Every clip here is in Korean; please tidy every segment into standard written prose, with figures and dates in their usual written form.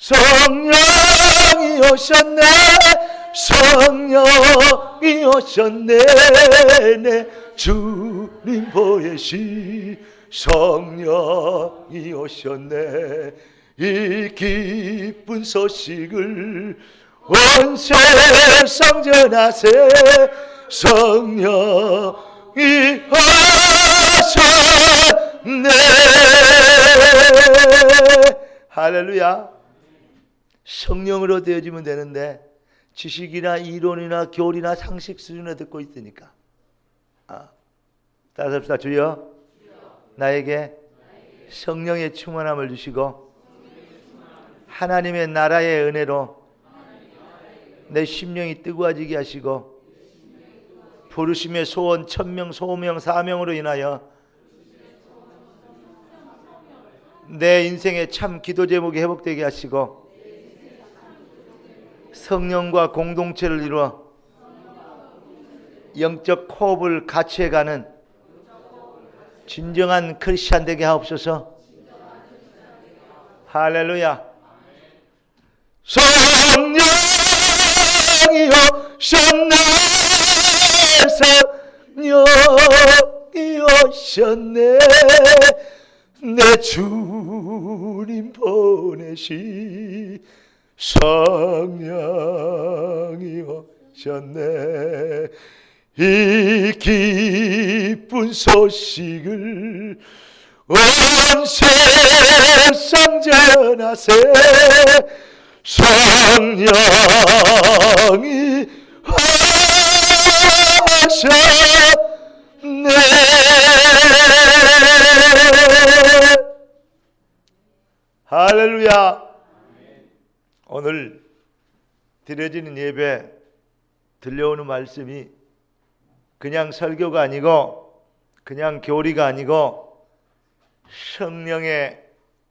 성령이 오셨네. 성령이 오셨네. 내 주님 보혜시 성령이 오셨네. 이 기쁜 소식을 온 세상 전하세. 성령이 오셨네. 할렐루야. 성령으로 되어지면 되는데 지식이나 이론이나 교리나 상식 수준에 듣고 있으니까. 따라합시다. 주여 나에게 성령의 충만함을 주시고 하나님의 나라의 은혜로 내 심령이 뜨거워지게 하시고 부르심의 소원 천명 소명 사명으로 인하여 내 인생의 참 기도 제목이 회복되게 하시고 성령과 공동체를 이루어 영적 호흡을 같이 해가는 진정한 크리스찬 되게 하옵소서. 할렐루야. 성령이 오셨네. 성령이 오셨네. 내 주님 보내시 성령이 오셨네. 이 기쁜 소식을 온 세상 전하세. 성령이 오셨네. 할렐루야. 오늘 드려지는 예배 들려오는 말씀이 그냥 설교가 아니고 그냥 교리가 아니고 성령의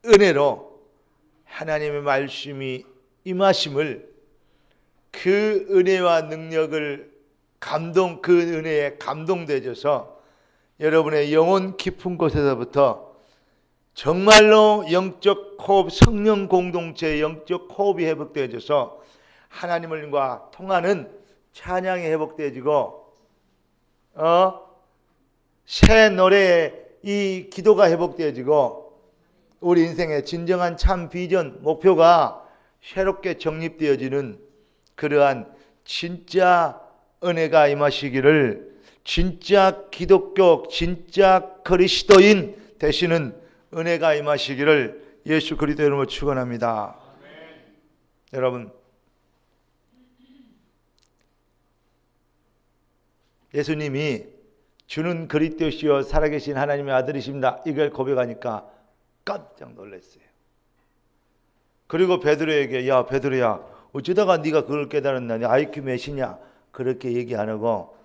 은혜로 하나님의 말씀이 임하심을, 그 은혜와 능력을 그 은혜에 감동되어져서 여러분의 영혼 깊은 곳에서부터 정말로 영적 호흡, 성령 공동체의 영적 호흡이 회복되어져서 하나님과 통하는 찬양이 회복되어지고 새 노래의 이 기도가 회복되어지고 우리 인생의 진정한 참 비전, 목표가 새롭게 정립되어지는 그러한 진짜 은혜가 임하시기를, 진짜 기독교, 진짜 그리스도인 되시는 은혜가 임하시기를 예수 그리스도 이름으로 축원합니다. 여러분, 예수님이 주는 그리스도시요 살아계신 하나님의 아들이십니다, 이걸 고백하니까 깜짝 놀랐어요. 그리고 베드로에게, 야 베드로야, 어쩌다가 네가 그걸 깨달았나? 네 IQ 몇이냐? 그렇게 얘기 안 하고,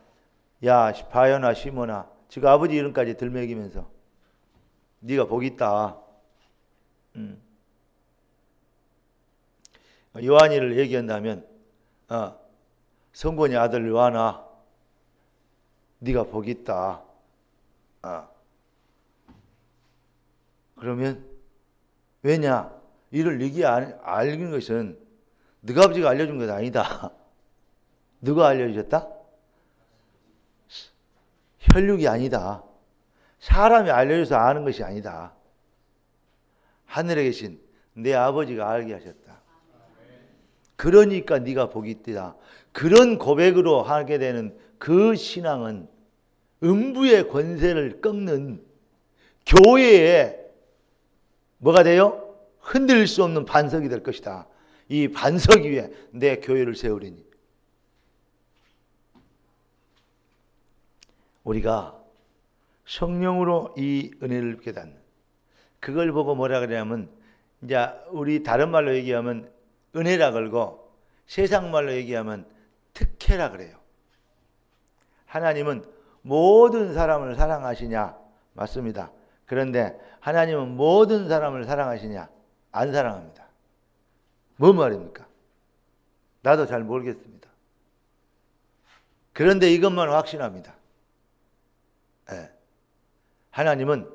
야 바요나 시몬아, 지금 아버지 이름까지 들먹이면서 네가 복 있다. 요한이를 얘기한다면 성곤이 아들 요한아, 네가 복 있다. 그러면 왜냐? 이를 네게 알긴 것은 네가 아버지가 알려준 것 아니다. 누가 알려주셨다? 혈육이 아니다. 사람이 알려줘서 아는 것이 아니다. 하늘에 계신 내 아버지가 알게 하셨다. 그러니까 네가 복이 있다. 그런 고백으로 하게 되는 그 신앙은 음부의 권세를 꺾는 교회에 뭐가 돼요? 흔들릴 수 없는 반석이 될 것이다. 이 반석 위에 내 교회를 세우리니. 우리가 성령으로 이 은혜를 깨닫는, 그걸 보고 뭐라 그러냐면, 이제 우리 다른 말로 얘기하면 은혜라 그러고 세상 말로 얘기하면 특혜라 그래요. 하나님은 모든 사람을 사랑하시냐? 맞습니다. 그런데 하나님은 모든 사람을 사랑하시냐? 안 사랑합니다. 뭐 말입니까? 나도 잘 모르겠습니다. 그런데 이것만 확신합니다. 하나님은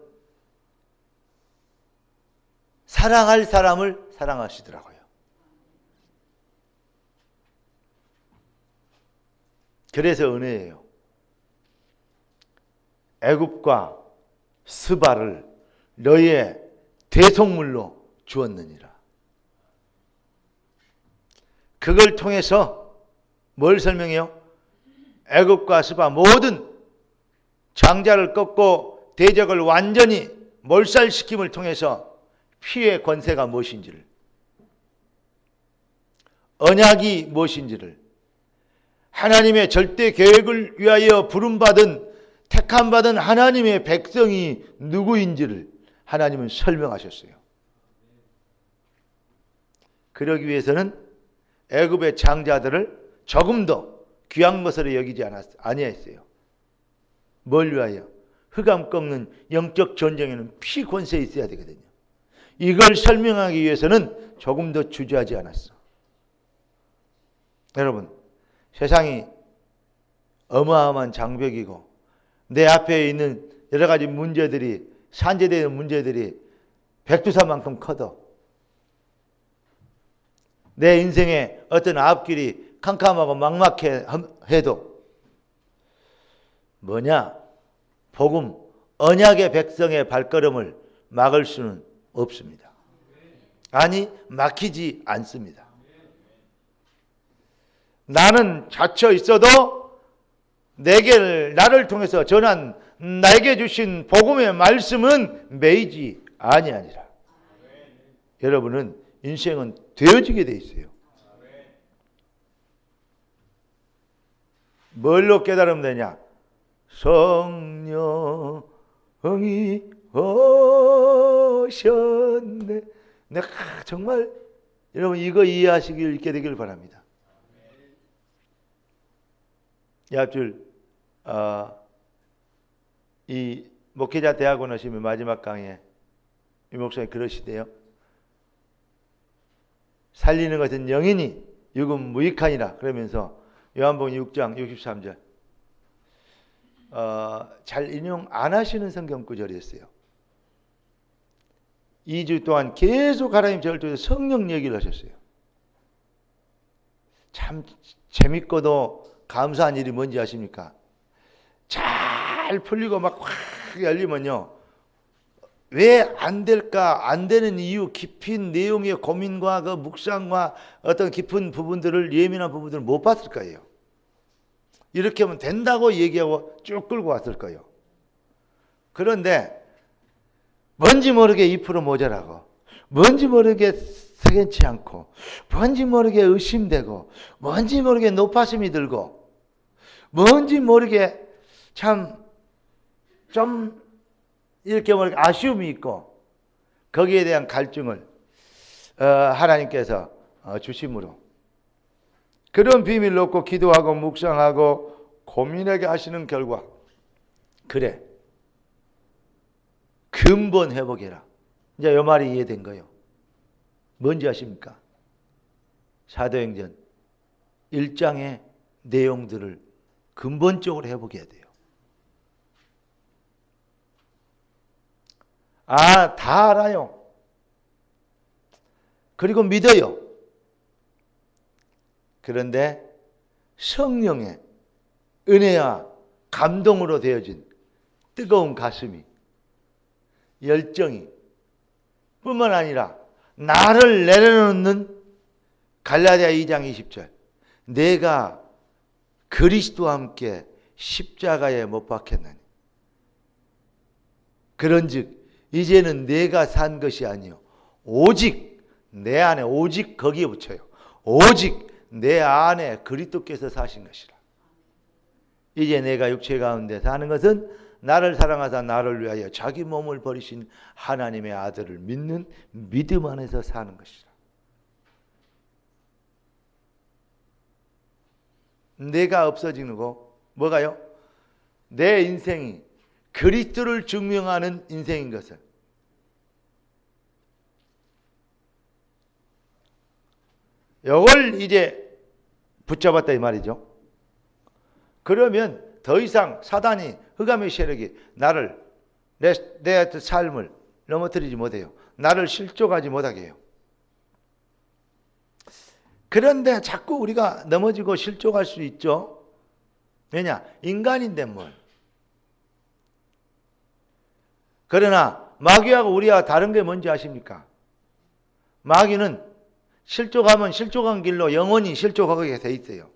사랑할 사람을 사랑하시더라고요. 그래서 은혜예요. 애굽과 스바를 너희의 대속물로 주었느니라. 그걸 통해서 뭘 설명해요? 애굽과 스바 모든 장자를 꺾고 대적을 완전히 몰살시킴을 통해서 피의 권세가 무엇인지를, 언약이 무엇인지를, 하나님의 절대 계획을 위하여 부름받은 택함받은 하나님의 백성이 누구인지를 하나님은 설명하셨어요. 그러기 위해서는 애굽의 장자들을 조금 더 귀한 것으로 여기지 아니했어요. 뭘 위하여? 흑암 꺾는 영적 전쟁에는 피 권세 있어야 되거든요. 이걸 설명하기 위해서는 조금 더 주저하지 않았어. 여러분, 세상이 어마어마한 장벽이고 내 앞에 있는 여러 가지 문제들이, 산재되는 문제들이 백두산만큼 커도 내 인생의 어떤 앞길이 캄캄하고 막막해도 뭐냐? 복음, 언약의 백성의 발걸음을 막을 수는 없습니다. 아니, 막히지 않습니다. 나는 갇혀 있어도 나를 통해서 전한 나에게 주신 복음의 말씀은 매이지 아니하니라. 여러분은 인생은 되어지게 돼 있어요. 뭘로 깨달으면 되냐? 성령이 오셨네. 내가 정말 여러분 이거 이해하시길 있게 되길 바랍니다. 이 앞줄 이 목회자 대학원 오시면 마지막 강의에 이 목사님 그러시대요. 살리는 것은 영이니 육은 무익하니라. 그러면서 요한복음 6장 63절 잘 인용 안 하시는 성경 구절이었어요. 2주 동안 계속 하나님 절도에서 성령 얘기를 하셨어요. 참 재밌고도 감사한 일이 뭔지 아십니까? 잘 풀리고 막 확 열리면요. 왜 안 될까? 안 되는 이유, 깊은 내용의 고민과 그 묵상과 어떤 깊은 부분들을, 예민한 부분들을 못 봤을 거예요. 이렇게 하면 된다고 얘기하고 쭉 끌고 왔을 거예요. 그런데 뭔지 모르게 2% 모자라고, 뭔지 모르게 석연치 않고, 뭔지 모르게 의심되고, 뭔지 모르게 높아심이 들고, 뭔지 모르게 참 좀 이렇게 모르게 아쉬움이 있고, 거기에 대한 갈증을 하나님께서 주심으로 그런 비밀 놓고 기도하고 묵상하고 고민하게 하시는 결과, 그래 근본 회복해라. 이제 이 말이 이해된 거예요. 뭔지 아십니까? 사도행전 1장의 내용들을 근본적으로 회복해야 돼요. 다 알아요. 그리고 믿어요. 그런데 성령의 은혜와 감동으로 되어진 뜨거운 가슴이, 열정이 뿐만 아니라 나를 내려놓는 갈라디아 2장 20절, 내가 그리스도와 함께 십자가에 못 박혔나니 그런즉 이제는 내가 산 것이 아니요 오직 내 안에, 오직 거기에 붙여요. 오직 내 안에 그리스도께서 사신 것이라. 이제 내가 육체 가운데 사는 것은 나를 사랑하사 나를 위하여 자기 몸을 버리신 하나님의 아들을 믿는 믿음 안에서 사는 것이라. 내가 없어지는 거 뭐가요? 내 인생이 그리스도를 증명하는 인생인 것을, 이걸 이제 붙잡았다 이 말이죠. 그러면 더 이상 사단이, 흑암의 세력이 나를, 내 삶을 넘어뜨리지 못해요. 나를 실족하지 못하게 해요. 그런데 자꾸 우리가 넘어지고 실족할 수 있죠. 왜냐? 인간인데 뭘. 그러나 마귀하고 우리와 다른 게 뭔지 아십니까? 마귀는 실족하면 실족한 길로 영원히 실족하게 돼 있어요.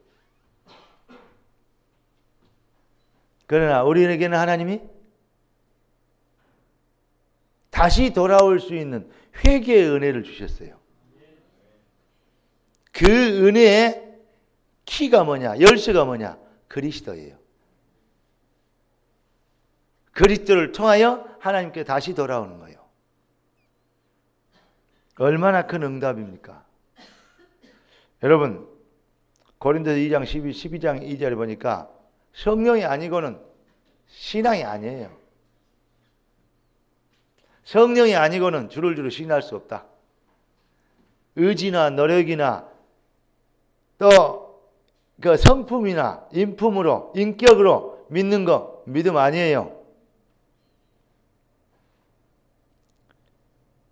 그러나 우리에게는 하나님이 다시 돌아올 수 있는 회개의 은혜를 주셨어요. 그 은혜의 키가 뭐냐? 열쇠가 뭐냐? 그리스도예요. 그리스도를 통하여 하나님께 다시 돌아오는 거예요. 얼마나 큰 응답입니까? 여러분, 고린도서 2장 12장 2절에 보니까 성령이 아니고는 신앙이 아니에요. 성령이 아니고는 주를 신할 수 없다. 의지나 노력이나 또 그 성품이나 인품으로 인격으로 믿는 거 믿음 아니에요.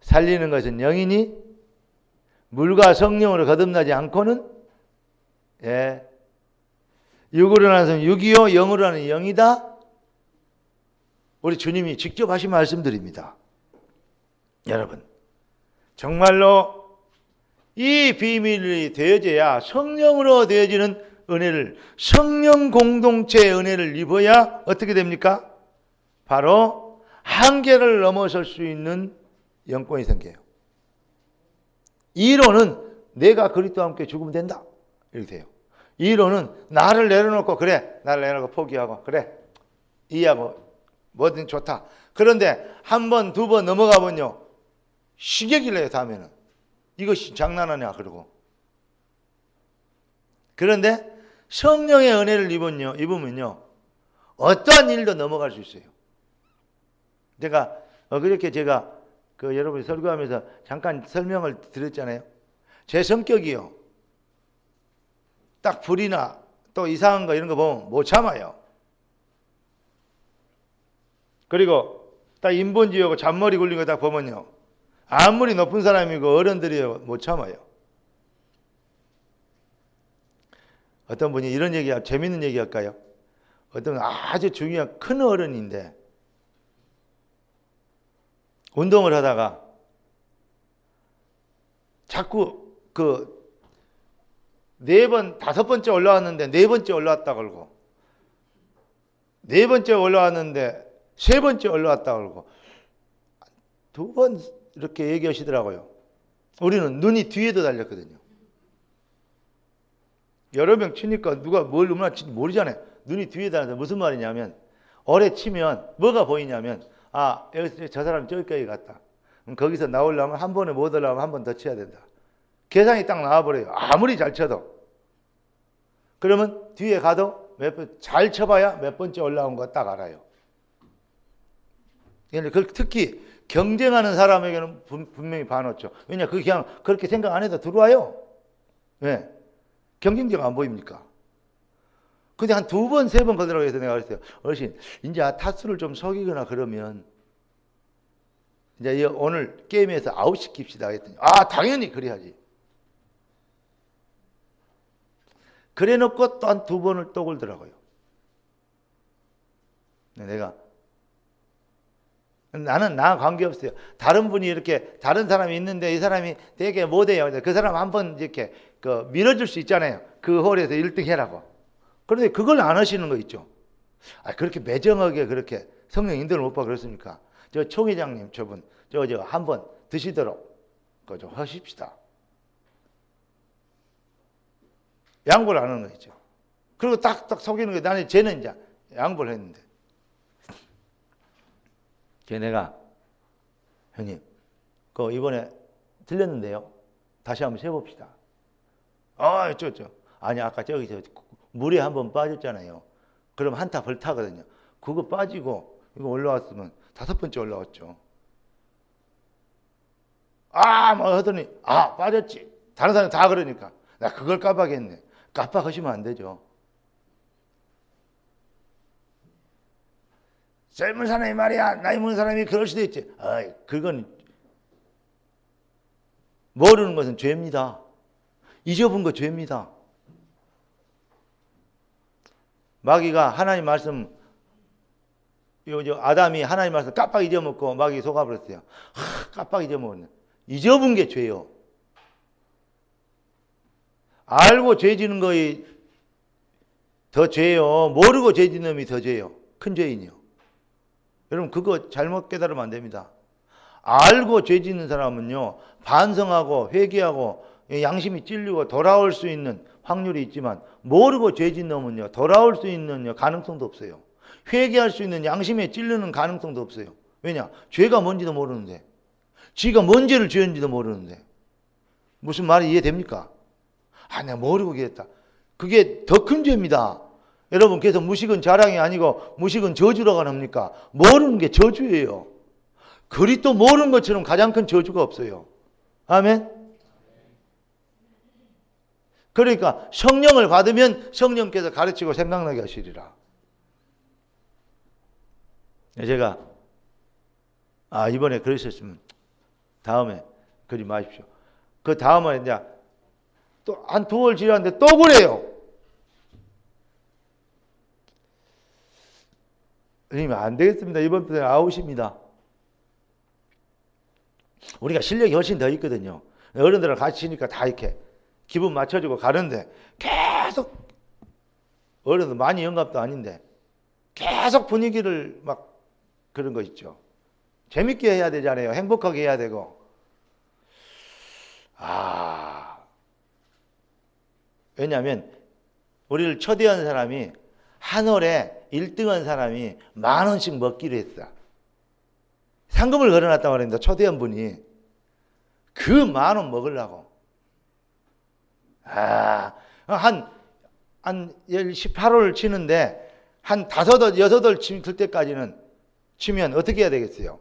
살리는 것은 영이니 물과 성령으로 거듭나지 않고는 육으로 나는 사람은 육이요 영으로 나는 영이다. 우리 주님이 직접 하신 말씀드립니다. 여러분, 정말로 이 비밀이 되어져야 성령으로 되어지는 은혜를, 성령 공동체의 은혜를 입어야 어떻게 됩니까? 바로 한계를 넘어설 수 있는 영권이 생겨요. 이론은 내가 그리스도와 함께 죽으면 된다, 이렇게 돼요. 이론은 나를 내려놓고, 그래, 나를 내려놓고 포기하고, 그래, 이해하고 뭐든 좋다. 그런데 한 번, 두 번 넘어가면요, 시객을 해요. 다음에는 이것이 장난하냐 그러고. 그런데 성령의 은혜를 입으면요, 어떠한 일도 넘어갈 수 있어요. 제가 그렇게 여러분이 설교하면서 잠깐 설명을 드렸잖아요. 제 성격이요, 딱 불이나 또 이상한 거 이런 거 보면 못 참아요. 그리고 딱 인본주의하고 잔머리 굴린 거 딱 보면요, 아무리 높은 사람이고 어른들이요 못 참아요. 어떤 분이 이런 재밌는 얘기 할까요? 어떤 아주 중요한 큰 어른인데 운동을 하다가 자꾸 네 번, 다섯 번째 올라왔는데 네 번째 올라왔다 그러고, 네 번째 올라왔는데 세 번째 올라왔다 그러고, 두 번 이렇게 얘기하시더라고요. 우리는 눈이 뒤에도 달렸거든요. 여러 명 치니까 누가 뭘 얼마나 치는지 모르잖아요. 눈이 뒤에 달려서 무슨 말이냐면, 오래 치면 뭐가 보이냐면, 여기서 저 사람 저기까지 갔다. 그럼 거기서 나오려면 한 번에 못 올라오면 한 번 더 쳐야 된다. 계산이 딱 나와버려요. 아무리 잘 쳐도. 그러면 뒤에 가도 잘 쳐봐야 몇 번째 올라온 거 딱 알아요. 특히 경쟁하는 사람에게는 분명히 반었죠. 왜냐, 그냥 그렇게 생각 안 해도 들어와요. 왜? 경쟁자가 안 보입니까? 근데 한 두 번, 세 번 거들어가고 해서 내가 그랬어요. 어르신, 이제 타수를 좀 속이거나 그러면 이제 오늘 게임에서 아웃시킵시다 했더니, 당연히 그래야지. 그래 놓고 또 한 두 번을 또 걸더라고요. 나는 나 관계없어요. 다른 분이 이렇게, 다른 사람이 있는데 이 사람이 되게 못해요. 그 사람 한번 이렇게 밀어줄 수 있잖아요. 그 홀에서 1등 해라고. 그런데 그걸 안 하시는 거 있죠. 그렇게 매정하게 그렇게 성령 인도를 못 받고 그랬습니까? 저 총회장님, 저분, 한번 드시도록 좀 하십시다. 양보를 안 하는 거 있죠. 그리고 딱딱 속이는 거, 나는 쟤는 이제 양보를 했는데. 내가, 형님, 이번에 들렸는데요, 다시 한번 세봅시다. 아니, 아까 저기서 물에 한번 빠졌잖아요. 그럼 한타 벌타거든요. 그거 빠지고 이거 올라왔으면 다섯 번째 올라왔죠. 하더니 빠졌지. 다른 사람 다 그러니까 나 그걸 깜빡했네. 깜빡하시면 안 되죠. 젊은 사람이 말이야, 나이 먹은 사람이 그럴 수도 있지. 그건 모르는 것은 죄입니다. 잊어본 거 죄입니다. 마귀가 하나님 말씀, 아담이 하나님 말씀 깜빡 잊어먹고 마귀 속아버렸어요. 깜빡 잊어먹었네. 잊어본 게 죄요. 알고 죄 지는 거이 더 죄요. 모르고 죄 지는 놈이 더 죄요. 큰 죄인이요. 여러분 그거 잘못 깨달으면 안 됩니다. 알고 죄 짓는 사람은요, 반성하고 회개하고 양심이 찔리고 돌아올 수 있는 확률이 있지만, 모르고 죄 짓는 놈은요, 돌아올 수 있는 가능성도 없어요. 회개할 수 있는 양심에 찔리는 가능성도 없어요. 왜냐? 죄가 뭔지도 모르는데, 지가 뭔 죄를 지었는지도 모르는데. 무슨 말이 이해됩니까? 내가 모르고 그랬다. 그게 더 큰 죄입니다. 여러분, 그래서 무식은 자랑이 아니고 무식은 저주라고 합니까? 모르는 게 저주예요. 그리스도 모르는 것처럼 가장 큰 저주가 없어요. 아멘? 그러니까 성령을 받으면 성령께서 가르치고 생각나게 하시리라. 제가 이번에 그러셨으면 다음에 그러지 마십시오. 그 다음에 이제 또 한 2월 지났는데 또 그래요. 선생님 안 되겠습니다. 이번 주에 아웃입니다. 우리가 실력이 훨씬 더 있거든요. 어른들을 같이 치니까 다 이렇게 기분 맞춰주고 가는데 계속 어른들 많이 영감도 아닌데 계속 분위기를 막 그런 거 있죠. 재밌게 해야 되잖아요. 행복하게 해야 되고. 왜냐하면 우리를 초대한 사람이 한 월에 1등한 사람이 10,000원씩 먹기로 했어. 상금을 걸어놨다고 그랬는데 초대한 분이 그 10,000원 먹으려고 한 18홀 치는데 한 5홀, 6홀 칠 때까지는 치면 어떻게 해야 되겠어요?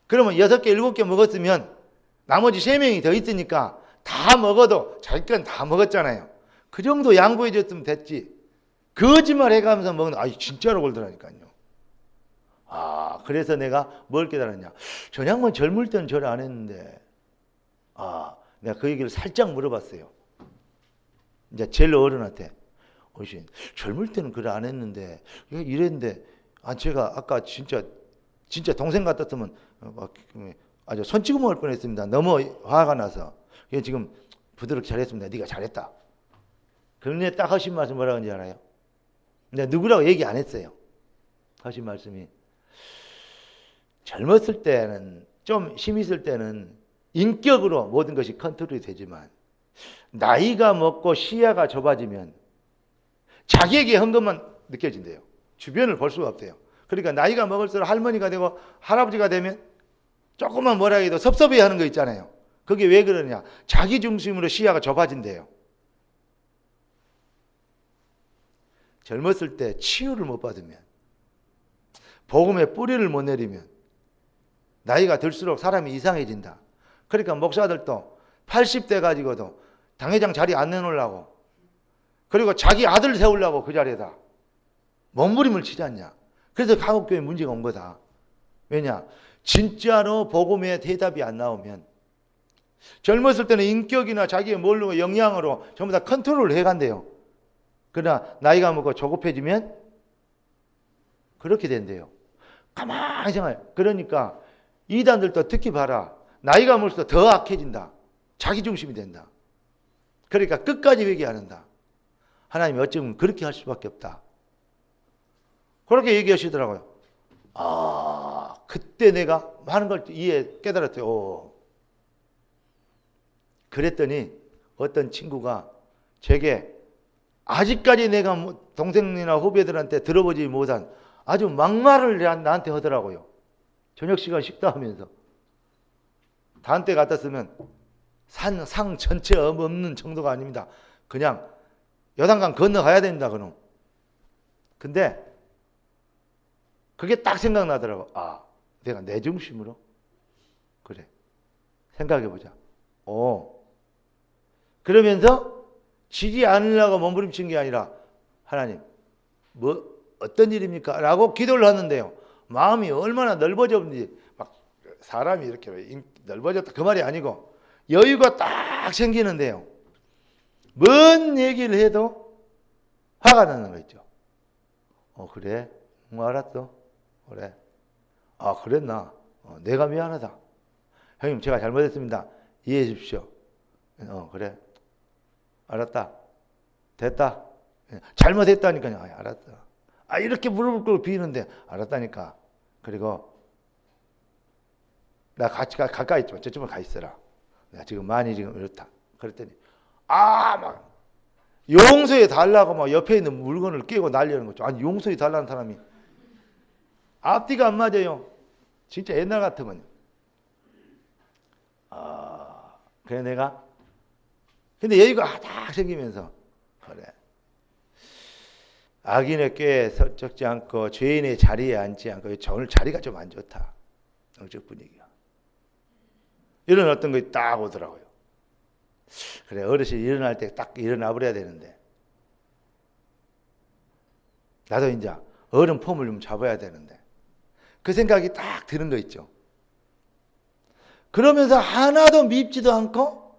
그러면 6개, 7개 먹었으면 나머지 3명이 더 있으니까 다 먹어도 자기 건 다 먹었잖아요. 그 정도 양보해 줬으면 됐지. 거짓말 해가면서 먹는, 진짜로 걸더라니까요. 그래서 내가 뭘 깨달았냐. 저 양반 젊을 때는 절을 안 했는데, 내가 그 얘기를 살짝 물어봤어요. 이제 제일 어른한테. 어르신, 젊을 때는 그래 안 했는데, 이랬는데, 제가 아까 진짜 동생 같았으면, 아주 손 찍어 먹을 뻔 했습니다. 너무 화가 나서. 지금 부드럽게 잘했습니다. 네가 잘했다. 그런데 딱 하신 말씀 뭐라고 하는지 알아요? 근데 누구라고 얘기 안 했어요. 하신 말씀이, 젊었을 때는, 좀 힘 있을 때는 인격으로 모든 것이 컨트롤이 되지만 나이가 먹고 시야가 좁아지면 자기에게 한 것만 느껴진대요. 주변을 볼 수가 없대요. 그러니까 나이가 먹을수록 할머니가 되고 할아버지가 되면 조금만 뭐라 해도 섭섭해하는 거 있잖아요. 그게 왜 그러냐? 자기 중심으로 시야가 좁아진대요. 젊었을 때 치유를 못 받으면, 복음의 뿌리를 못 내리면 나이가 들수록 사람이 이상해진다. 그러니까 목사들도 80대 가지고도 당회장 자리 안 내놓으려고, 그리고 자기 아들 세우려고 그 자리에다 몸부림을 치지 않냐. 그래서 한국교회 문제가 온 거다. 왜냐? 진짜로 복음의 대답이 안 나오면 젊었을 때는 인격이나 자기의 뭘로 영향으로 전부 다 컨트롤을 해간대요. 그러나 나이가 먹고 조급해지면 그렇게 된대요. 가만히 생각해. 그러니까 이단들도 특히 봐라. 나이가 먹을수록 더 악해진다. 자기 중심이 된다. 그러니까 끝까지 회개 안 한다. 하나님이 어쩌면 그렇게 할 수밖에 없다. 그렇게 얘기하시더라고요. 그때 내가 많은 걸 깨달았어요. 그랬더니 어떤 친구가 제게 아직까지 내가 동생이나 후배들한테 들어보지 못한 아주 막말을 나한테 하더라고요. 저녁 시간 식사하면서. 다음 때 같았으면 상 전체 없는 정도가 아닙니다. 그냥 여단강 건너가야 된다 그놈. 근데 그게 딱 생각나더라고. 내가 내 중심으로? 그래. 생각해보자. 그러면서 지지 않으려고 몸부림친 게 아니라, 하나님, 어떤 일입니까? 라고 기도를 하는데요. 마음이 얼마나 넓어졌는지, 막 사람이 이렇게 넓어졌다. 그 말이 아니고, 여유가 딱 생기는데요. 뭔 얘기를 해도 화가 나는 거 있죠. 그래? 알았어. 그래. 아, 그랬나? 내가 미안하다. 형님, 제가 잘못했습니다. 이해해 주십시오. 그래. 알았다. 됐다. 잘못했다니까요. 알았어. 이렇게 무릎을 꿇고 비는데, 알았다니까. 그리고, 나 같이 가까이 있지마. 저쪽으로 가 있어라. 내가 지금 많이 지금 이렇다. 그랬더니, 막, 용서해 달라고 막 옆에 있는 물건을 깨고 날리는 거죠. 아니, 용서해 달라는 사람이 앞뒤가 안 맞아요. 진짜 옛날 같으면요. 그래 내가 근데 여유가 딱 생기면서 그래. 악인의 꾀에 서적지 않고 죄인의 자리에 앉지 않고 오늘 자리가 좀 안 좋다. 영적 분위기가. 이런 어떤 것이 딱 오더라고요. 그래 어르신이 일어날 때 딱 일어나 버려야 되는데 나도 이제 어른 폼을 좀 잡아야 되는데 그 생각이 딱 드는 거 있죠. 그러면서 하나도 밉지도 않고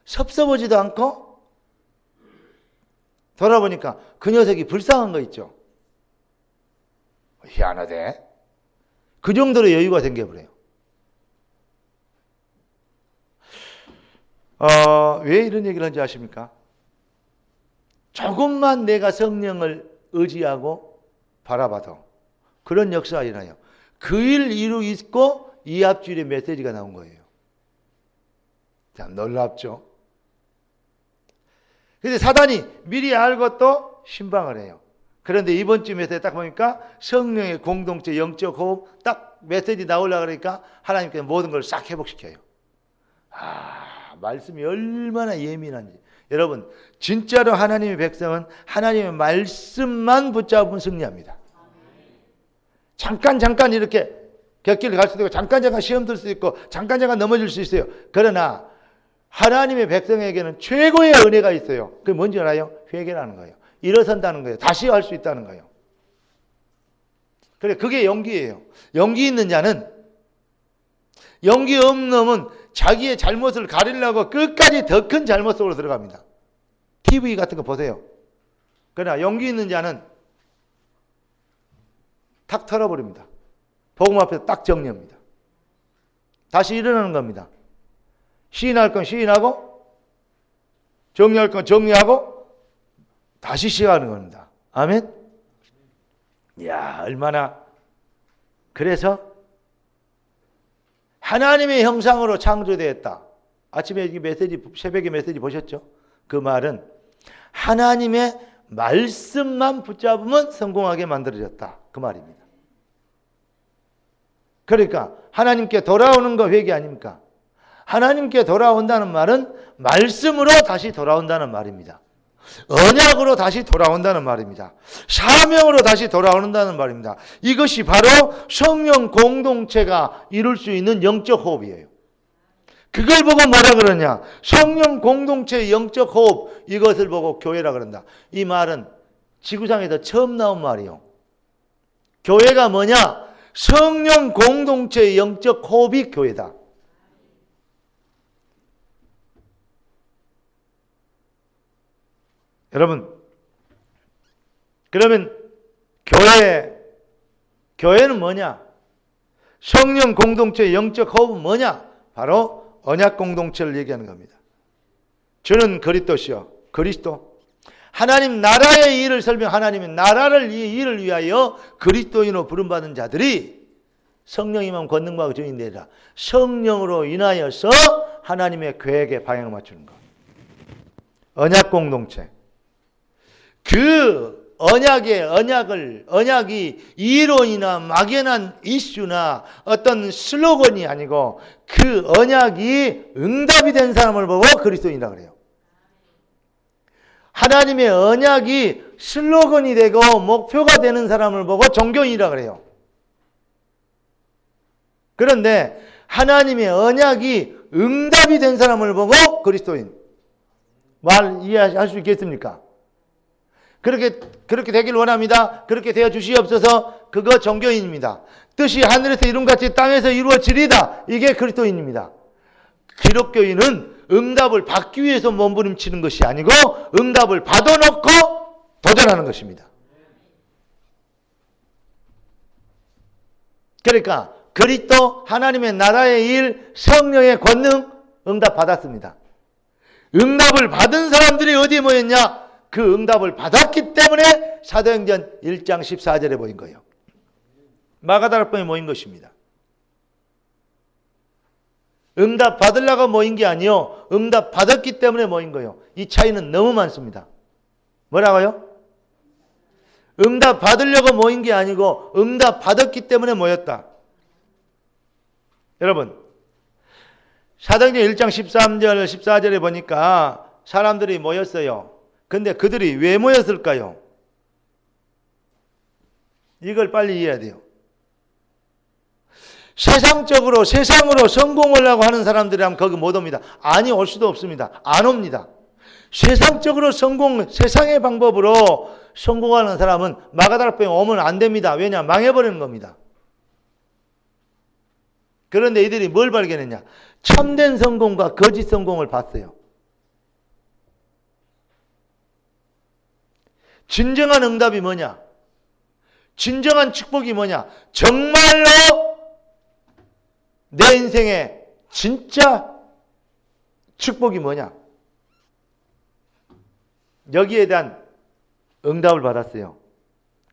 섭섭하지도 않고 돌아보니까 그 녀석이 불쌍한 거 있죠. 희한하대. 그 정도로 여유가 생겨버려요. 왜 이런 얘기를 하는지 아십니까? 조금만 내가 성령을 의지하고 바라봐도 그런 역사가 일어나요. 그 일 이루 있고 이 앞줄에 메시지가 나온 거예요. 참 놀랍죠? 근데 사단이 미리 알고 또 신방을 해요. 그런데 이번 주 메시지 딱 보니까 성령의 공동체 영적 호흡 딱 메시지 나오려고 그러니까 하나님께서 모든 걸 싹 회복시켜요. 말씀이 얼마나 예민한지. 여러분 진짜로 하나님의 백성은 하나님의 말씀만 붙잡으면 승리합니다. 잠깐 이렇게 곁길을 갈 수도 있고 잠깐 시험 들 수도 있고 잠깐 넘어질 수 있어요. 그러나 하나님의 백성에게는 최고의 은혜가 있어요. 그게 뭔지 알아요? 회개라는 거예요. 일어선다는 거예요. 다시 할 수 있다는 거예요. 그래 그게 용기예요. 용기 있는 자는 용기 없는 놈은 자기의 잘못을 가리려고 끝까지 더 큰 잘못 속으로 들어갑니다. TV 같은 거 보세요. 그러나 용기 있는 자는 탁 털어버립니다. 복음 앞에서 딱 정리합니다. 다시 일어나는 겁니다. 시인할 건 시인하고 정리할 건 정리하고 다시 시작하는 겁니다. 아멘. 이야 얼마나. 그래서 하나님의 형상으로 창조되었다. 아침에 메시지 새벽에 메시지 보셨죠? 그 말은 하나님의 말씀만 붙잡으면 성공하게 만들어졌다. 그 말입니다. 그러니까 하나님께 돌아오는 거 회개 아닙니까? 하나님께 돌아온다는 말은 말씀으로 다시 돌아온다는 말입니다. 언약으로 다시 돌아온다는 말입니다. 사명으로 다시 돌아온다는 말입니다. 이것이 바로 성령 공동체가 이룰 수 있는 영적 호흡이에요. 그걸 보고 뭐라 그러냐? 성령 공동체의 영적 호흡, 이것을 보고 교회라 그런다. 이 말은 지구상에서 처음 나온 말이에요. 교회가 뭐냐? 성령 공동체의 영적 호흡이 교회다. 여러분, 그러면 교회는 뭐냐? 성령 공동체의 영적 호흡은 뭐냐? 바로 언약 공동체를 얘기하는 겁니다. 저는 그리스도시요. 그리스도. 하나님 나라의 일을 하나님의 나라를 일을 위하여 그리스도인으로 부름받은 자들이 성령이면 권능과 증인이 되리라. 성령으로 인하여서 하나님의 계획에 방향을 맞추는 것. 언약 공동체. 그 언약이 이론이나 막연한 이슈나 어떤 슬로건이 아니고 그 언약이 응답이 된 사람을 보고 그리스도인이라 그래요. 하나님의 언약이 슬로건이 되고 목표가 되는 사람을 보고 종교인이라 그래요. 그런데 하나님의 언약이 응답이 된 사람을 보고 그리스도인. 말 이해할 수 있겠습니까? 그렇게 되길 원합니다. 그렇게 되어 주시옵소서. 그거 종교인입니다. 뜻이 하늘에서 이룬같이 땅에서 이루어지리다. 이게 그리스도인입니다. 기독교인은 응답을 받기 위해서 몸부림치는 것이 아니고 응답을 받아놓고 도전하는 것입니다. 그러니까 그리스도 하나님의 나라의 일, 성령의 권능 응답 받았습니다. 응답을 받은 사람들이 어디에 모였냐? 그 응답을 받았기 때문에 사도행전 1장 14절에 모인 거예요. 마가다락방에 모인 것입니다. 응답 받으려고 모인 게 아니요, 응답 받았기 때문에 모인 거예요. 이 차이는 너무 많습니다. 뭐라고요? 응답 받으려고 모인 게 아니고 응답 받았기 때문에 모였다. 여러분, 사도행전 1장 13절 14절에 보니까 사람들이 모였어요. 근데 그들이 왜 모였을까요? 이걸 빨리 이해해야 돼요. 세상으로 성공을 하고 하는 사람들이라면 거기 못 옵니다. 아니, 올 수도 없습니다. 안 옵니다. 세상적으로 세상의 방법으로 성공하는 사람은 마가다락방에 오면 안 됩니다. 왜냐? 망해버리는 겁니다. 그런데 이들이 뭘 발견했냐? 참된 성공과 거짓 성공을 봤어요. 진정한 응답이 뭐냐? 진정한 축복이 뭐냐? 정말로 내 인생의 진짜 축복이 뭐냐? 여기에 대한 응답을 받았어요.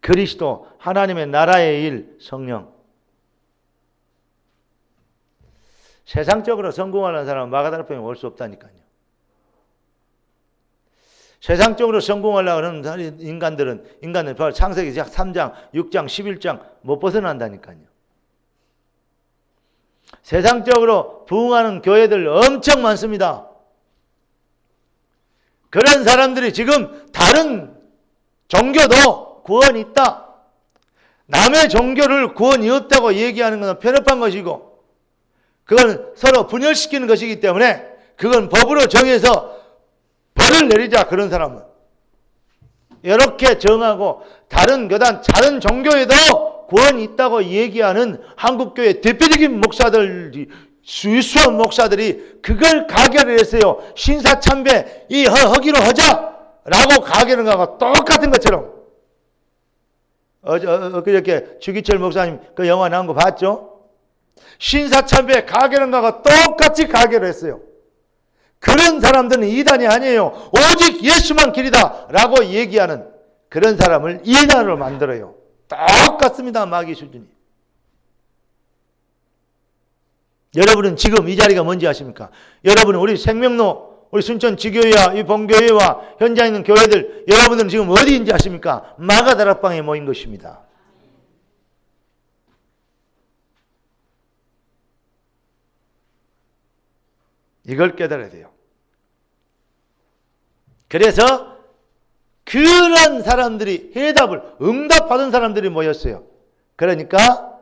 그리스도, 하나님의 나라의 일, 성령. 세상적으로 성공하는 사람은 마가다락방에 올 수 없다니까요. 세상적으로 성공하려고 하는 인간들은 바로 창세기 3장, 6장, 11장 못 벗어난다니까요. 세상적으로 부흥하는 교회들 엄청 많습니다. 그런 사람들이 지금 다른 종교도 구원이 있다. 남의 종교를 구원이 없다고 얘기하는 것은 편협한 것이고, 그건 서로 분열시키는 것이기 때문에 그건 법으로 정해서 벌을 내리자. 그런 사람은 이렇게 정하고 다른 교단, 다른 종교에도 구원이 있다고 얘기하는 한국교회 대표적인 목사들이, 수수한 목사들이 그걸 가결을 했어요. 신사참배 이 허기로 하자라고 가결한 거하고 똑같은 것처럼. 그저께 주기철 목사님 그 영화 나온 거 봤죠? 신사참배 가결한 거하고 똑같이 가결을 했어요. 그런 사람들은 이단이 아니에요. 오직 예수만 길이다 라고 얘기하는 그런 사람을 이단으로 만들어요. 똑같습니다. 마귀 수준이. 여러분은 지금 이 자리가 뭔지 아십니까? 여러분은 우리 생명로, 우리 순천 지교회와 이 본교회와 현장에 있는 교회들, 여러분들은 지금 어디인지 아십니까? 마가다락방에 모인 것입니다. 이걸 깨달아야 돼요. 그래서 그런 사람들이 응답받은 사람들이 모였어요. 그러니까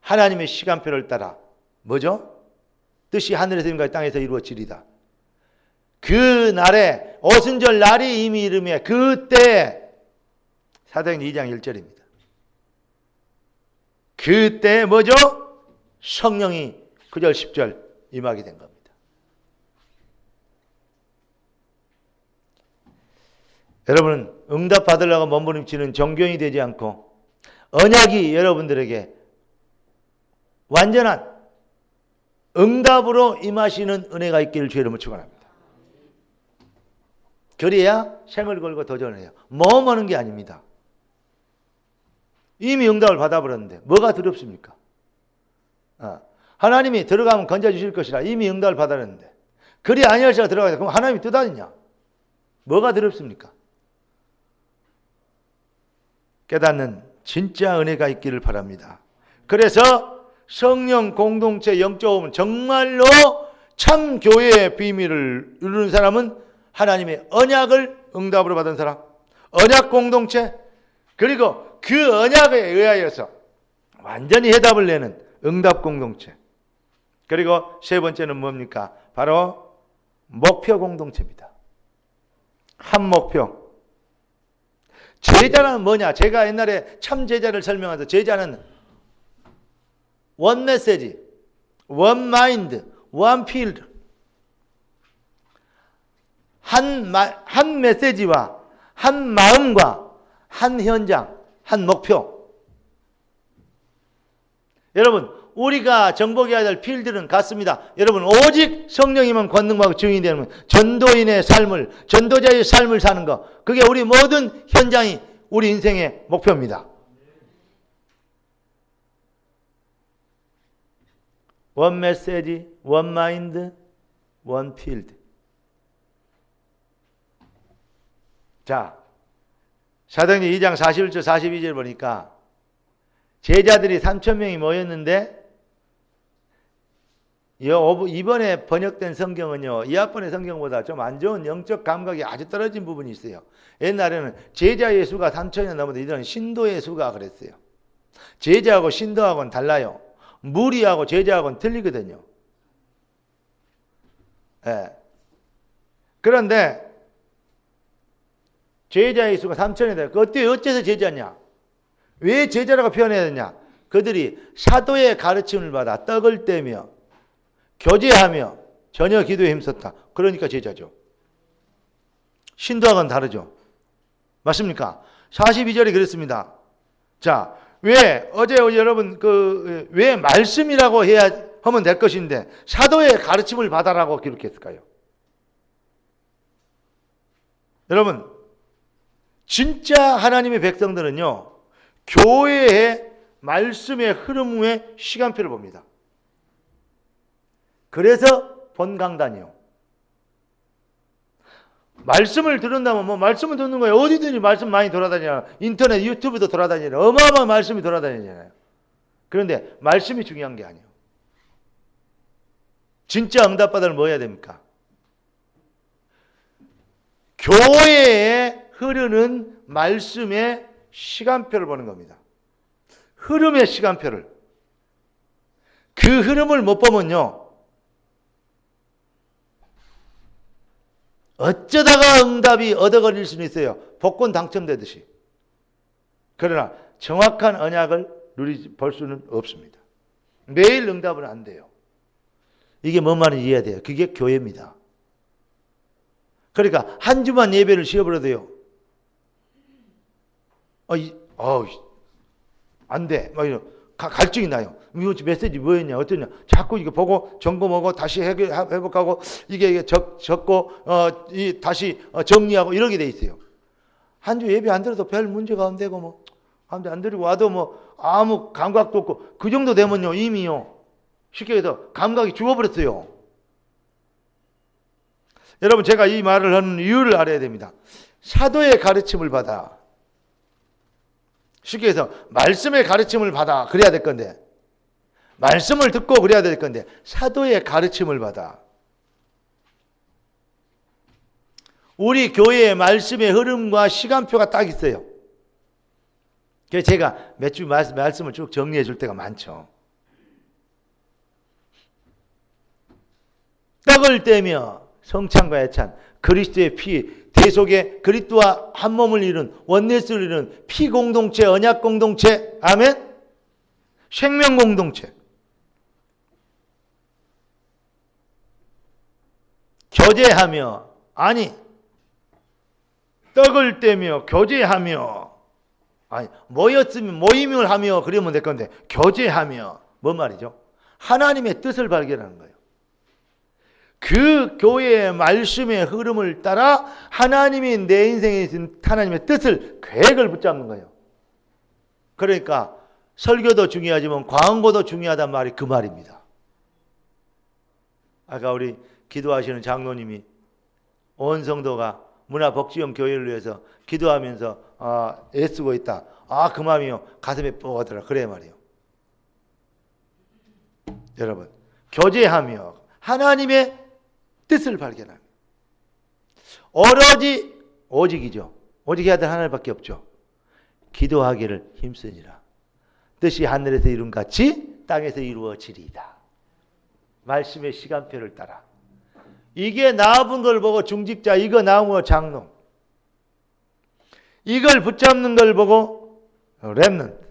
하나님의 시간표를 따라 뭐죠? 뜻이 하늘에서 임과 땅에서 이루어지리다. 그 날에 오순절 날이 이미 이르며 그때 사도행전 2장 1절입니다. 그때 뭐죠? 성령이 9절 10절 임하게 된 겁니다. 여러분은 응답 받으려고 몸부림치는 종교인이 되지 않고 언약이 여러분들에게 완전한 응답으로 임하시는 은혜가 있기를 주의 이름으로 축원합니다. 그래야 생을 걸고 도전을 해요. 모험하는 게 아닙니다. 이미 응답을 받아버렸는데 뭐가 두렵습니까? 하나님이 들어가면 건져주실 것이라 이미 응답을 받았는데 그리 아니할지라 들어가야 그럼 하나님이 뜻 아니냐? 뭐가 두렵습니까? 깨닫는 진짜 은혜가 있기를 바랍니다. 그래서 성령 공동체 영적 호흡은 정말로 참 교회의 비밀을 이루는 사람은 하나님의 언약을 응답으로 받은 사람, 언약 공동체, 그리고 그 언약에 의하여서 완전히 해답을 내는 응답 공동체. 그리고 세 번째는 뭡니까? 바로 목표 공동체입니다. 한 목표. 제자는 뭐냐? 제가 옛날에 참 제자를 설명해서 제자는 원 메시지, 원 마인드, 원 필드. 한 메시지와 한 마음과 한 현장, 한 목표. 여러분, 우리가 정복해야 될 필드는 같습니다. 여러분, 오직 성령이면 권능하고 증인이 되는 전도인의 삶을, 전도자의 삶을 사는 것, 그게 우리 모든 현장이 우리 인생의 목표입니다. 원 메시지, 원 마인드, 원 필드. 자, 사도행전 2장 41절 42절 보니까 제자들이 3,000명이 모였는데 이번에 번역된 성경은요, 이합번의 성경보다 좀 안 좋은 영적 감각이 아주 떨어진 부분이 있어요. 옛날에는 제자의 수가 3,000이 넘었는데 이들은 신도의 수가 그랬어요. 제자하고 신도하고는 달라요. 무리하고 제자하고는 틀리거든요. 예. 그런데 제자의 수가 3,000이 돼요. 어째서 제자냐? 왜 제자라고 표현해야 되냐? 그들이 사도의 가르침을 받아 떡을 떼며 교제하며 전혀 기도에 힘썼다. 그러니까 제자죠. 신도하고는 다르죠. 맞습니까? 42절이 그랬습니다. 자, 왜 어제 여러분 왜 말씀이라고 하면 될 것인데 사도의 가르침을 받아라고 기록했을까요? 여러분, 진짜 하나님의 백성들은요, 교회의 말씀의 흐름의 시간표를 봅니다. 그래서 본강단이요. 말씀을 들은다면 뭐 말씀을 듣는 거예요. 어디든지 말씀 많이 돌아다니잖아요. 인터넷, 유튜브도 돌아다니잖아요. 어마어마한 말씀이 돌아다니잖아요. 그런데 말씀이 중요한 게 아니에요. 진짜 응답받으려면 뭐 해야 됩니까? 교회에 흐르는 말씀의 시간표를 보는 겁니다. 흐름의 시간표를. 그 흐름을 못 보면요, 어쩌다가 응답이 얻어 걸릴 수는 있어요. 복권 당첨되듯이. 그러나 정확한 언약을 볼 수는 없습니다. 매일 응답은 안 돼요. 이게 뭔 말인지 이해해야 돼요. 그게 교회입니다. 그러니까 한 주만 예배를 쉬어버려도요, 안 돼. 막 이런 갈증이 나요. 이거 메시지 뭐였냐, 어떠냐. 자꾸 이거 보고 점검하고 다시 회복하고 이게 적고 다시 정리하고 이러게 돼 있어요. 한 주 예배 안 들어도 별 문제가 안 되고 뭐 안 드리고 와도 뭐 아무 감각도 없고 그 정도 되면요, 이미요, 쉽게 해서 감각이 죽어버렸어요. 여러분, 제가 이 말을 하는 이유를 알아야 됩니다. 사도의 가르침을 받아, 쉽게 해서 말씀의 가르침을 받아 그래야 될 건데, 말씀을 듣고 그래야 될 건데 사도의 가르침을 받아. 우리 교회의 말씀의 흐름과 시간표가 딱 있어요. 그래서 제가 몇 주 말씀을 쭉 정리해 줄 때가 많죠. 떡을 떼며 성찬과 애찬, 그리스도의 피, 대속의 그리스도와 한 몸을 이룬, 원내스를 이룬 피 공동체, 언약 공동체, 아멘? 생명 공동체. 교제하며, 아니, 떡을 떼며 교제하며, 아니, 모였으면 모임을 하며 그러면 될 건데, 교제하며, 뭔 말이죠? 하나님의 뜻을 발견하는 거예요. 그 교회의 말씀의 흐름을 따라 하나님이 내 인생에 있는 하나님의 뜻을, 계획을 붙잡는 거예요. 그러니까 설교도 중요하지만 광고도 중요하단 말이 그 말입니다. 아까 우리 기도하시는 장로님이 온 성도가 문화복지형 교회를 위해서 기도하면서 애쓰고 있다. 그 마음이요, 가슴에 뻐하더라. 그래 말이에요. 여러분, 교제하며 하나님의 뜻을 발견합니다. 오직이죠. 오직 해야 될 하나님밖에 없죠. 기도하기를 힘쓰니라. 뜻이 하늘에서 이룬 같이 땅에서 이루어지리이다. 말씀의 시간표를 따라. 이게 나아본 걸 보고 중직자, 이거 나온 거 장로. 이걸 붙잡는 걸 보고 렘넌트.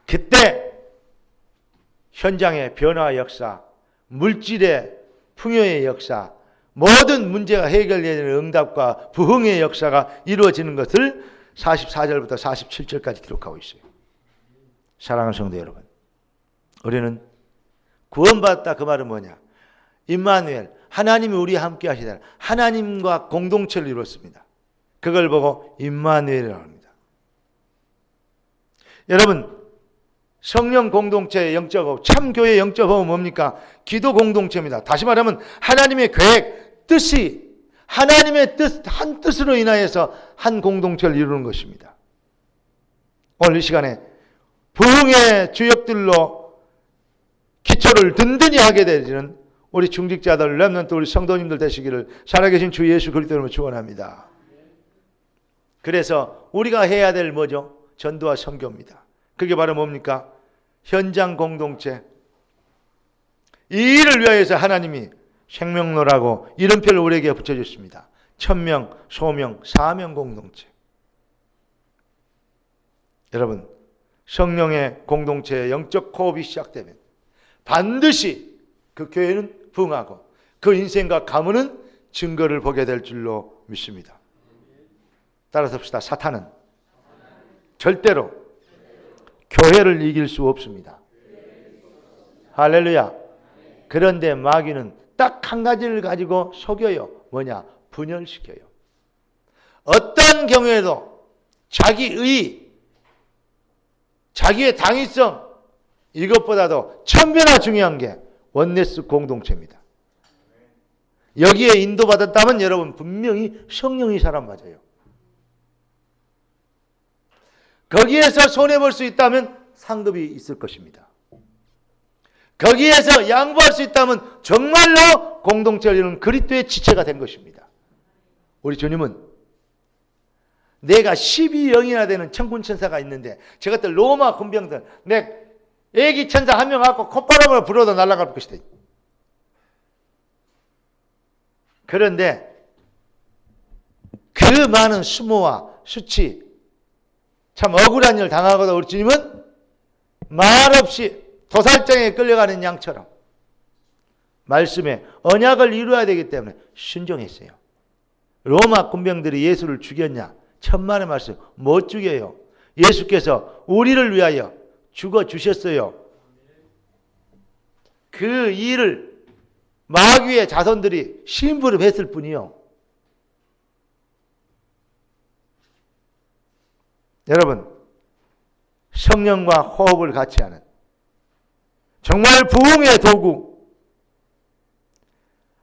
그때 현장의 변화 역사, 물질의 풍요의 역사, 모든 문제가 해결되는 응답과 부흥의 역사가 이루어지는 것을 44절부터 47절까지 기록하고 있어요. 사랑하는 성도 여러분, 우리는 구원받았다 그 말은 뭐냐? 임마누엘, 하나님이 우리와 함께 하시다. 하나님과 공동체를 이뤘습니다. 그걸 보고 임마누엘이라고 합니다. 여러분, 성령 공동체의 영적 호흡, 참교회의 영적 호흡은 뭡니까? 기도 공동체입니다. 다시 말하면 하나님의 계획, 뜻이 하나님의 뜻, 한 뜻으로 인하여서 한 공동체를 이루는 것입니다. 오늘 이 시간에 부흥의 주역들로 기초를 든든히 하게 되는 우리 중직자들, 렘넌트 우리 성도님들 되시기를 살아계신 주 예수 그리스도로 축원합니다. 그래서 우리가 해야 될 뭐죠? 전도와 선교입니다. 그게 바로 뭡니까? 현장 공동체. 이 일을 위하여서 하나님이 생명로라고 이름표를 우리에게 붙여주십니다. 천명, 소명, 사명 공동체. 여러분, 성령의 공동체의 영적 호흡이 시작되면 반드시 그 교회는 부흥하고 그 인생과 가문은 증거를 보게 될 줄로 믿습니다. 따라서 봅시다. 사탄은 절대로 교회를 이길 수 없습니다. 할렐루야. 그런데 마귀는 딱 한 가지를 가지고 속여요. 뭐냐? 분열시켜요. 어떤 경우에도 자기의, 자기의 당위성, 이것보다도 1000배나 중요한 게 원네스 공동체입니다. 여기에 인도받았다면 여러분 분명히 성령이 사람 맞아요. 거기에서 손해볼 수 있다면 상급이 있을 것입니다. 거기에서 양보할 수 있다면 정말로 공동체를 이루는 그리스도의 지체가 된 것입니다. 우리 주님은 내가 12영이나 되는 천군천사가 있는데 저것들 로마 군병들 내 애기 천사 한 명 갖고 콧바람을 불어도 날아갈 것이다. 그런데 그 많은 수모와 수치 참 억울한 일을 당하고도 우리 주님은 말없이 도살장에 끌려가는 양처럼 말씀에 언약을 이루어야 되기 때문에 순종했어요. 로마 군병들이 예수를 죽였냐? 천만의 말씀 못 죽여요. 예수께서 우리를 위하여 죽어주셨어요. 그 일을 마귀의 자손들이 심부름했을 뿐이요. 여러분, 성령과 호흡을 같이 하는 정말 부흥의 도구.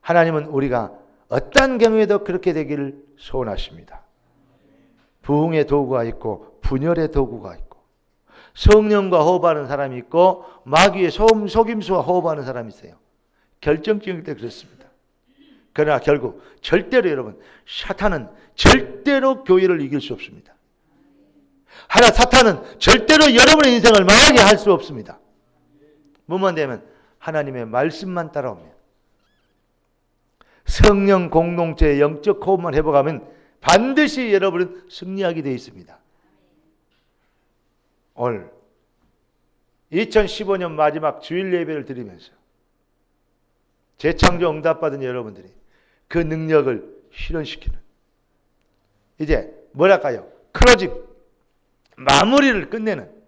하나님은 우리가 어떤 경우에도 그렇게 되기를 소원하십니다. 부흥의 도구가 있고 분열의 도구가 있고 성령과 호흡하는 사람이 있고 마귀의 속임수와 호흡하는 사람이 있어요. 결정적일 때 그렇습니다. 그러나 결국 절대로 여러분 사탄은 절대로 교회를 이길 수 없습니다. 하나 사탄은 절대로 여러분의 인생을 망하게 할 수 없습니다. 뭐만 되면 하나님의 말씀만 따라오면 성령 공동체의 영적 호흡만 회복하면 반드시 여러분은 승리하게 되어 있습니다. 오늘 2015년 마지막 주일 예배를 드리면서 재창조 응답받은 여러분들이 그 능력을 실현시키는 이제 뭐랄까요? 클로징 마무리를 끝내는